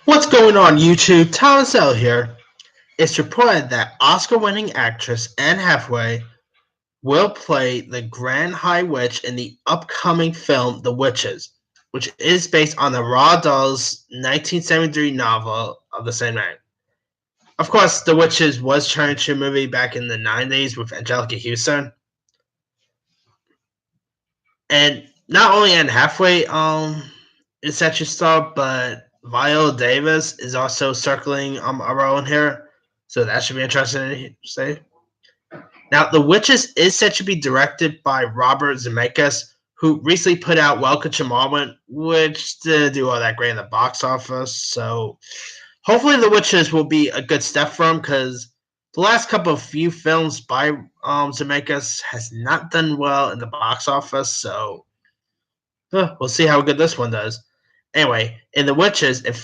What's going on YouTube? Thomas L here. It's reported that Oscar-winning actress Anne Hathaway will play the Grand High Witch in the upcoming film The Witches, which is based on the Roald Dahl's 1973 novel of the same name. Of course, The Witches was turned into a movie back in the 90s with Angelica Houston. And not only Anne Hathaway is set to star, but Viola Davis is also circling a role in here, so that should be interesting to see. Now, The Witches is set to be directed by Robert Zemeckis, who recently put out Welcome to Marwen, which didn't do all that great in the box office. So, hopefully, The Witches will be a good step for him because the last couple of few films by Zemeckis has not done well in the box office. So, we'll see how good this one does. Anyway, in The Witches, it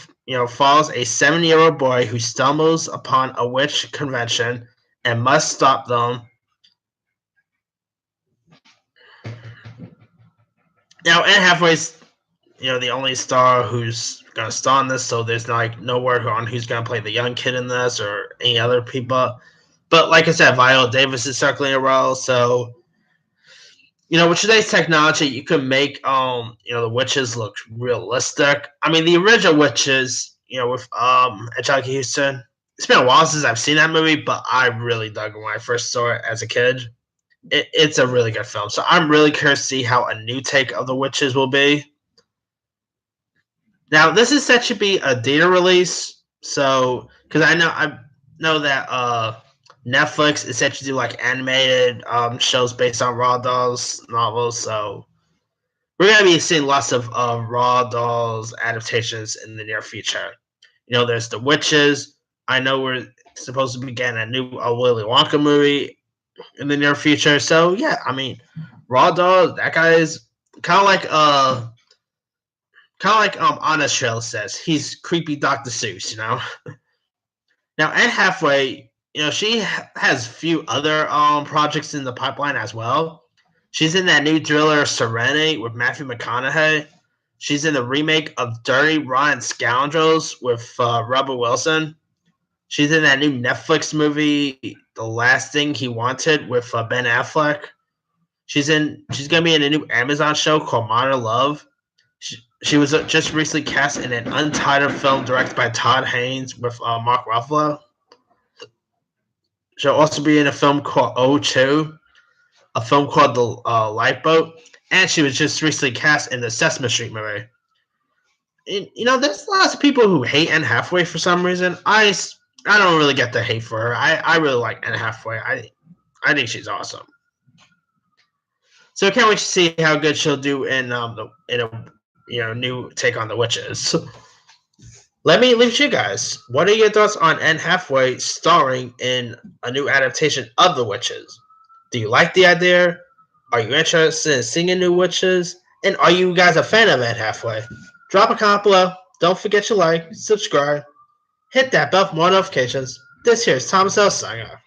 follows a 7-year-old boy who stumbles upon a witch convention and must stop them. Now, Anne Hathaway's the only star who's gonna star in this, so there's no word on who's gonna play the young kid in this or any other people. But like I said, Viola Davis is circling a role, so with today's technology, you can make the witches look realistic. I mean, the original Witches, with Angelica Houston. It's been a while since I've seen that movie, but I really dug it when I first saw it as a kid. It's a really good film, so I'm really curious to see how a new take of the Witches will be. Now, this is set to be a data release, so because I know that Netflix is set to do like animated shows based on Roald Dahl's novels, so we're gonna be seeing lots of Roald Dahl's adaptations in the near future. There's The Witches. I know we're supposed to be getting a new Willy Wonka movie in the near future. So yeah, I mean, Roald Dahl, that guy is kind of like Honest Trail says, he's creepy Dr. Seuss. Now Anne Hathaway, she has a few other projects in the pipeline as well. She's in that new thriller Serenity with Matthew McConaughey. She's in the remake of Dirty Rotten Scoundrels with Rebel Wilson. She's in that new Netflix movie The Last Thing He Wanted with Ben Affleck. She's gonna be in a new Amazon show called Modern Love. She was just recently cast in an untitled film directed by Todd Haynes with Mark Ruffalo. She'll also be in a film called O2, a film called The Lifeboat, and she was just recently cast in the Sesame Street movie. And, there's lots of people who hate Anne Hathaway for some reason. I don't really get the hate for her. I really like Anne Hathaway. I think she's awesome. So I can't wait to see how good she'll do in a new take on the Witches. Let me leave it to you guys. What are your thoughts on Anne Hathaway starring in a new adaptation of The Witches? Do you like the idea? Are you interested in seeing new Witches? And are you guys a fan of Anne Hathaway? Drop a comment below. Don't forget to like, subscribe, hit that bell for more notifications. This here is Thomas L. signing off.